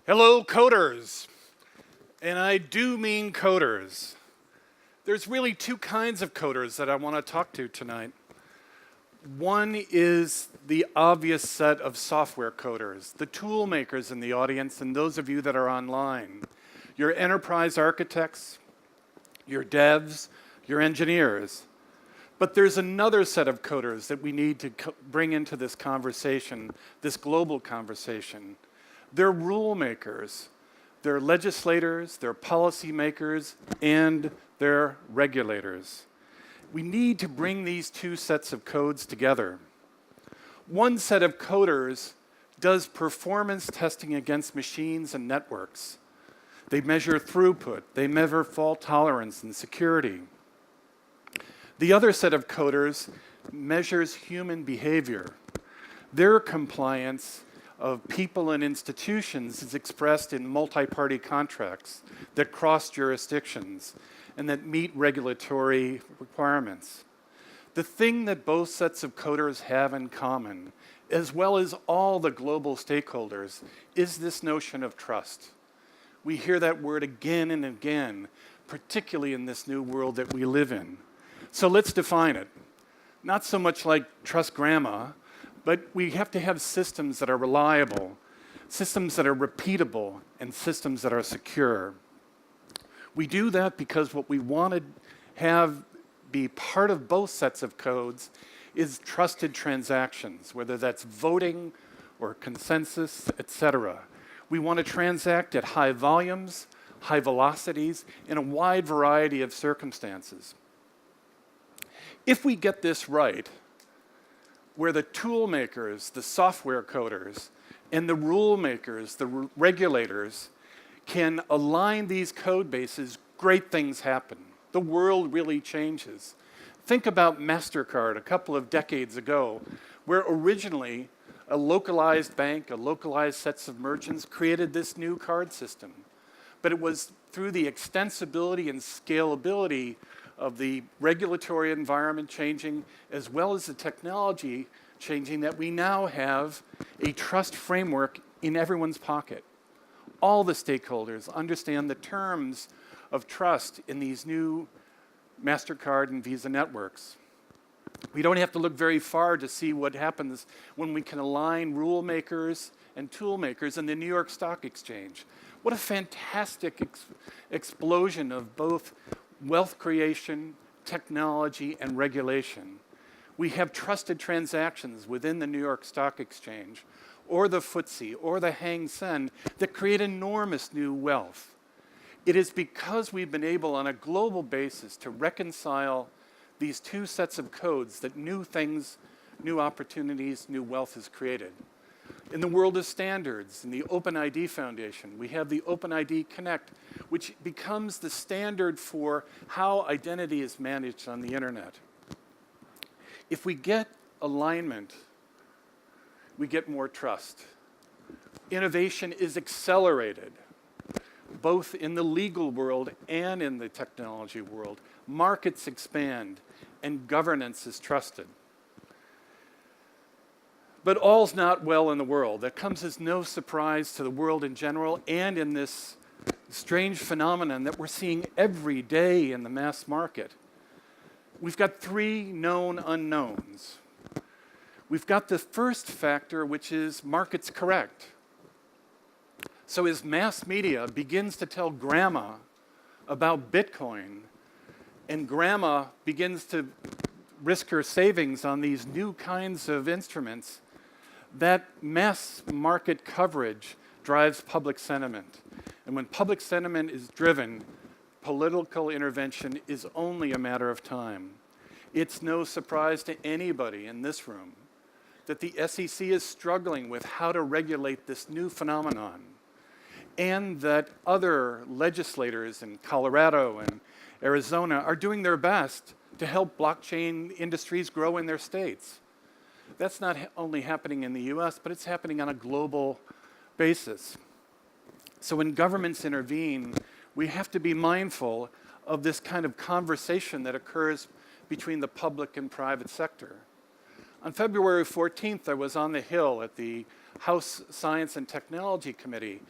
Hello, coders. And I do mean coders. There's really two kinds of coders that I want to talk to tonight. One is the obvious set of software coders, the tool makers in the audience and those of you that are online. Your enterprise architects, your devs, your engineers. But there's another set of coders that we need to bring into this conversation, this global conversation. They're rule makers, they're legislators, they're policy makers, and they're regulators. We need to bring these two sets of codes together. One set of coders does performance testing against machines and networks. They measure throughput, they measure fault tolerance and security. The other set of coders measures human behavior. Their compliance of people and institutions is expressed in multi-party contracts that cross jurisdictions and that meet regulatory requirements. The thing that both sets of coders have in common, as well as all the global stakeholders, is this notion of trust. We hear that word again and again, particularly in this new world that we live in. So let's define it. Not so much like trust grandma, but we have to have systems that are reliable, systems that are repeatable, and systems that are secure. We do that because what we want to have be part of both sets of codes is trusted transactions, whether that's voting or consensus, etc. We want to transact at high volumes, high velocities, in a wide variety of circumstances. If we get this right, where the tool makers, the software coders, and the rule makers, the regulators, can align these code bases, great things happen. The world really changes. Think about MasterCard a couple of decades ago, where originally a localized bank, a localized sets of merchants created this new card system. But it was through the extensibility and scalability of the regulatory environment changing, as well as the technology changing, that we now have a trust framework in everyone's pocket. All the stakeholders understand the terms of trust in these new MasterCard and Visa networks. We don't have to look very far to see what happens when we can align rule makers and tool makers in the New York Stock Exchange. What a fantastic explosion of both wealth creation, technology, and regulation. We have trusted transactions within the New York Stock Exchange, or the FTSE, or the Hang Seng, that create enormous new wealth. It is because we've been able on a global basis to reconcile these two sets of codes that new things, new opportunities, new wealth is created. In the world of standards, in the OpenID Foundation, we have the OpenID Connect, which becomes the standard for how identity is managed on the internet. If we get alignment, we get more trust. Innovation is accelerated, both in the legal world and in the technology world. Markets expand, and governance is trusted. But all's not well in the world. That comes as no surprise to the world in general and in this strange phenomenon that we're seeing every day in the mass market. We've got three known unknowns. We've got the first factor, which is markets correct. So as mass media begins to tell grandma about Bitcoin, and grandma begins to risk her savings on these new kinds of instruments, that mass market coverage drives public sentiment. And when public sentiment is driven, political intervention is only a matter of time. It's no surprise to anybody in this room that the SEC is struggling with how to regulate this new phenomenon, and that other legislators in Colorado and Arizona are doing their best to help blockchain industries grow in their states. That's not only happening in the US, but it's happening on a global basis. So when governments intervene, we have to be mindful of this kind of conversation that occurs between the public and private sector. On February 14th, I was on the Hill at the House Science and Technology Committee,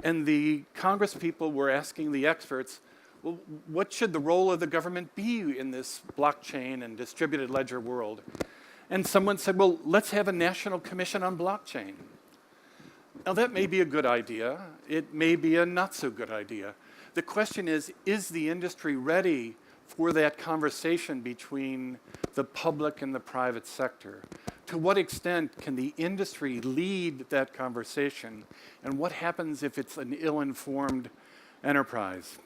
and the Congress people were asking the experts, well, what should the role of the government be in this blockchain and distributed ledger world? And someone said, well, let's have a national commission on blockchain. Now that may be a good idea. It may be a not so good idea. The question is the industry ready for that conversation between the public and the private sector? To what extent can the industry lead that conversation? And what happens if it's an ill-informed enterprise?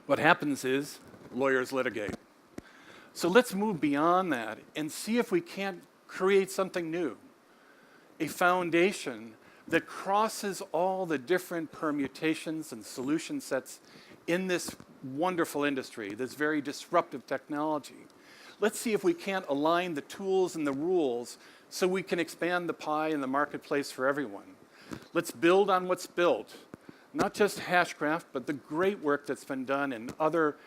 What happens is lawyers litigate. So let's move beyond that and see if we can't create something new. A foundation that crosses all the different permutations and solution sets in this wonderful industry, this very disruptive technology. Let's see if we can't align the tools and the rules so we can expand the pie in the marketplace for everyone. Let's build on what's built, not just Hashgraph, but the great work that's been done in other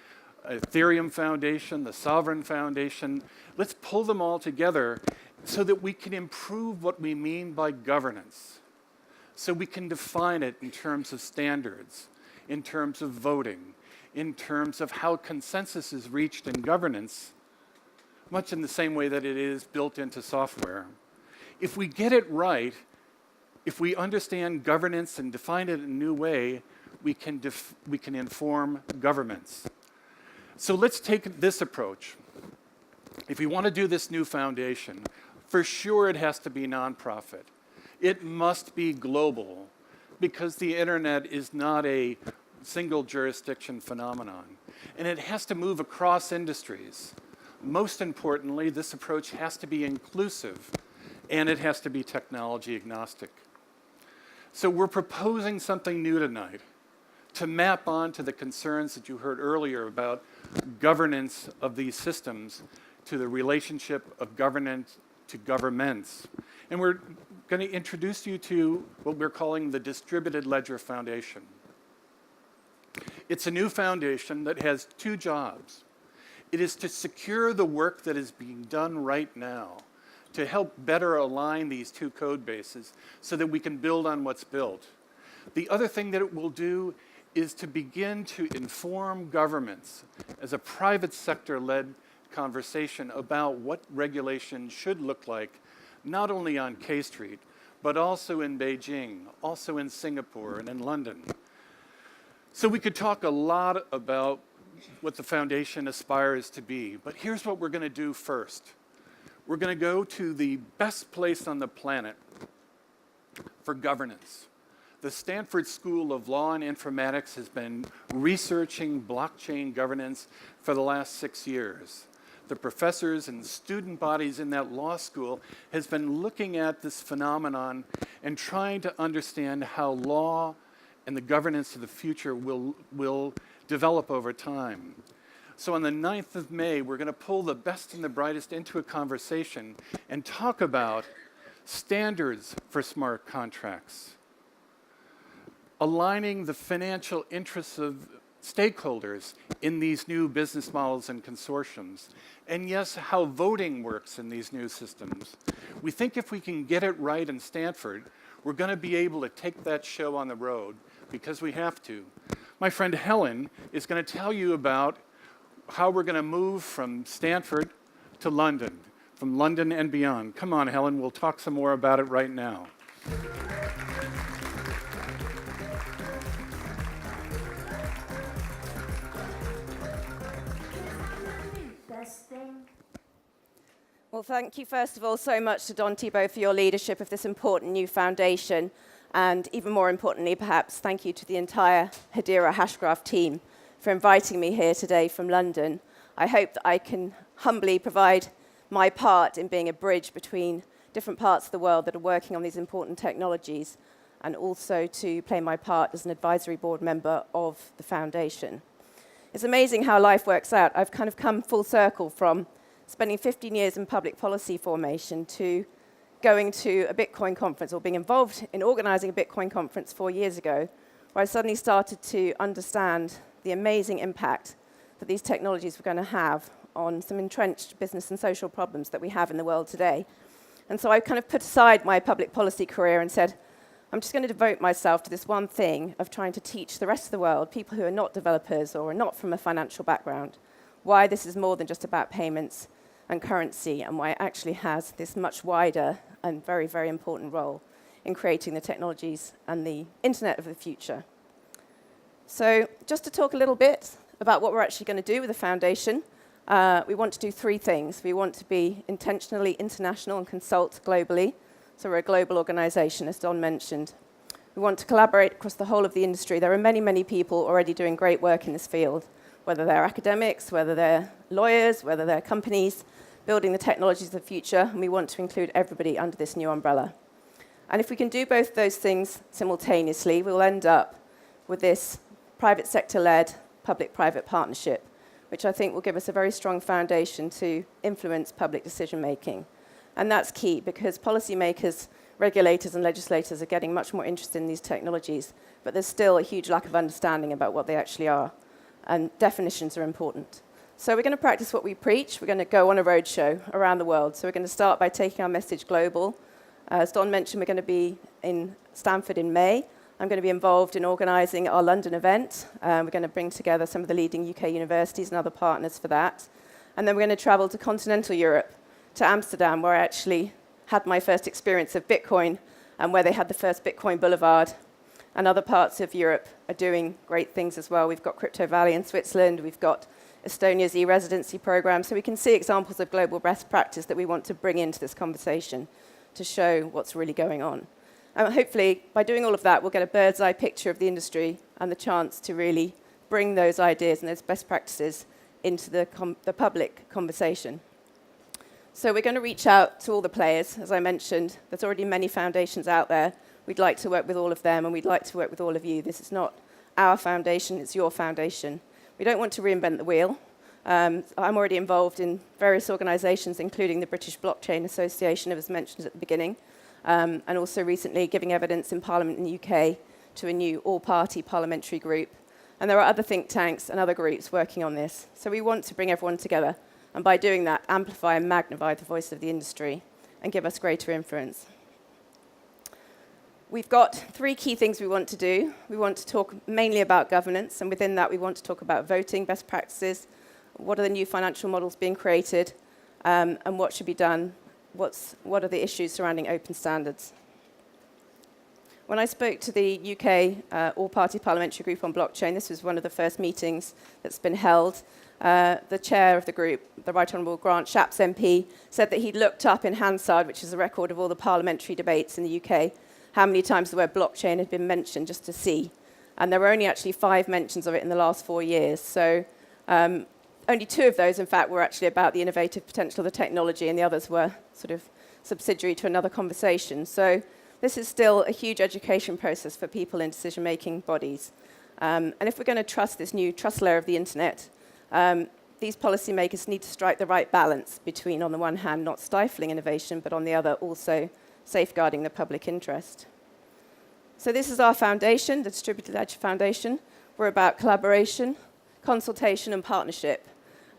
Ethereum Foundation, the Sovereign Foundation. Let's pull them all together so that we can improve what we mean by governance. So we can define it in terms of standards, in terms of voting, in terms of how consensus is reached in governance, much in the same way that it is built into software. If we get it right, if we understand governance and define it in a new way, we can inform governments. So let's take this approach. If we want to do this new foundation, for sure it has to be nonprofit. It must be global, because the internet is not a single jurisdiction phenomenon. And it has to move across industries. Most importantly, this approach has to be inclusive, and it has to be technology agnostic. So we're proposing something new tonight to map onto the concerns that you heard earlier about governance of these systems to the relationship of governance to governments. And we're going to introduce you to what we're calling the Distributed Ledger Foundation. It's a new foundation that has two jobs. It is to secure the work that is being done right now, to help better align these two code bases so that we can build on what's built. The other thing that it will do is to begin to inform governments as a private sector-led conversation about what regulation should look like, not only on K Street, but also in Beijing, also in Singapore and in London. So we could talk a lot about what the foundation aspires to be, but here's what we're going to do first. We're going to go to the best place on the planet for governance. The Stanford School of Law and Informatics has been researching blockchain governance for the last 6 years. The professors and student bodies in that law school has been looking at this phenomenon and trying to understand how law and the governance of the future will develop over time. So on the 9th of May, we're going to pull the best and the brightest into a conversation and talk about standards for smart contracts, aligning the financial interests of stakeholders in these new business models and consortiums, and yes, how voting works in these new systems. We think if we can get it right in Stanford, we're going to be able to take that show on the road, because we have to. My friend Helen is going to tell you about how we're going to move from Stanford to London, from London and beyond. Come on, Helen, we'll talk some more about it right now. Well, thank you, first of all, so much to Don Thibeau for your leadership of this important new foundation. And even more importantly, perhaps, thank you to the entire Hedera Hashgraph team for inviting me here today from London. I hope that I can humbly provide my part in being a bridge between different parts of the world that are working on these important technologies, and also to play my part as an advisory board member of the foundation. It's amazing how life works out. I've kind of come full circle from spending 15 years in public policy formation to going to a Bitcoin conference, or being involved in organizing a Bitcoin conference 4 years ago, where I suddenly started to understand the amazing impact that these technologies were going to have on some entrenched business and social problems that we have in the world today. And so I kind of put aside my public policy career and said, I'm just going to devote myself to this one thing of trying to teach the rest of the world, people who are not developers or are not from a financial background, why this is more than just about payments and currency, and why it actually has this much wider and very, very important role in creating the technologies and the internet of the future. So just to talk a little bit about what we're actually going to do with the foundation, we want to do three things. We want to be intentionally international and consult globally. So we're a global organization, as Don mentioned. We want to collaborate across the whole of the industry. There are many, many people already doing great work in this field, whether they're academics, whether they're lawyers, whether they're companies, building the technologies of the future, and we want to include everybody under this new umbrella. And if we can do both those things simultaneously, we'll end up with this private sector-led public-private partnership, which I think will give us a very strong foundation to influence public decision-making. And that's key because policymakers, regulators, and legislators are getting much more interested in these technologies, but there's still a huge lack of understanding about what they actually are, and definitions are important. So we're going to practice what we preach. We're going to go on a roadshow around the world. So we're going to start by taking our message global. As Don mentioned, we're going to be in Stanford in May. I'm going to be involved in organising our London event. We're going to bring together some of the leading UK universities and other partners for that. And then we're going to travel to continental Europe, to Amsterdam, where I actually had my first experience of Bitcoin and where they had the first Bitcoin Boulevard. And other parts of Europe are doing great things as well. We've got Crypto Valley in Switzerland. We've got Estonia's e-residency program. So we can see examples of global best practice that we want to bring into this conversation to show what's really going on. And hopefully, by doing all of that, we'll get a bird's eye picture of the industry and the chance to really bring those ideas and those best practices into the public conversation. So we're going to reach out to all the players. As I mentioned, there's already many foundations out there. We'd like to work with all of them, and we'd like to work with all of you. This is not our foundation, it's your foundation. We don't want to reinvent the wheel. I'm already involved in various organisations, including the British Blockchain Association, as mentioned at the beginning, and also recently giving evidence in Parliament in the UK to a new all-party parliamentary group. And there are other think tanks and other groups working on this. So we want to bring everyone together, and by doing that, amplify and magnify the voice of the industry and give us greater influence. We've got three key things we want to do. We want to talk mainly about governance, and within that we want to talk about voting, best practices, what are the new financial models being created, and what should be done, what are the issues surrounding open standards. When I spoke to the UK all-party parliamentary group on blockchain, this was one of the first meetings that's been held. The chair of the group, the Right Honourable Grant Shapps MP, said that he'd looked up in Hansard, which is a record of all the parliamentary debates in the UK, how many times the word blockchain had been mentioned just to see. And there were only actually 5 mentions of it in the last 4 years. So only 2 of those, in fact, were actually about the innovative potential of the technology, and the others were sort of subsidiary to another conversation. So this is still a huge education process for people in decision-making bodies. And if we're going to trust this new trust layer of the internet, these policymakers need to strike the right balance between, on the one hand, not stifling innovation, but on the other, also safeguarding the public interest. So this is our foundation, the Distributed Ledger Foundation. We're about collaboration, consultation, and partnership.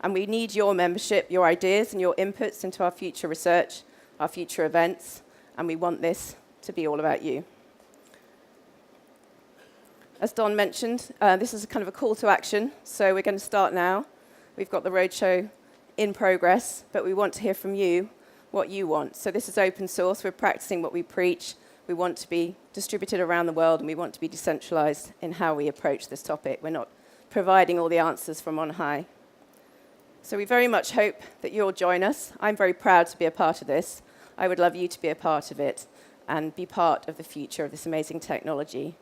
And we need your membership, your ideas, and your inputs into our future research, our future events, and we want this to be all about you. As Don mentioned, this is a kind of a call to action, so we're going to start now. We've got the roadshow in progress, but we want to hear from you what you want. So this is open source. We're practicing what we preach. We want to be distributed around the world, and we want to be decentralized in how we approach this topic. We're not providing all the answers from on high. So we very much hope that you'll join us. I'm very proud to be a part of this. I would love you to be a part of it and be part of the future of this amazing technology.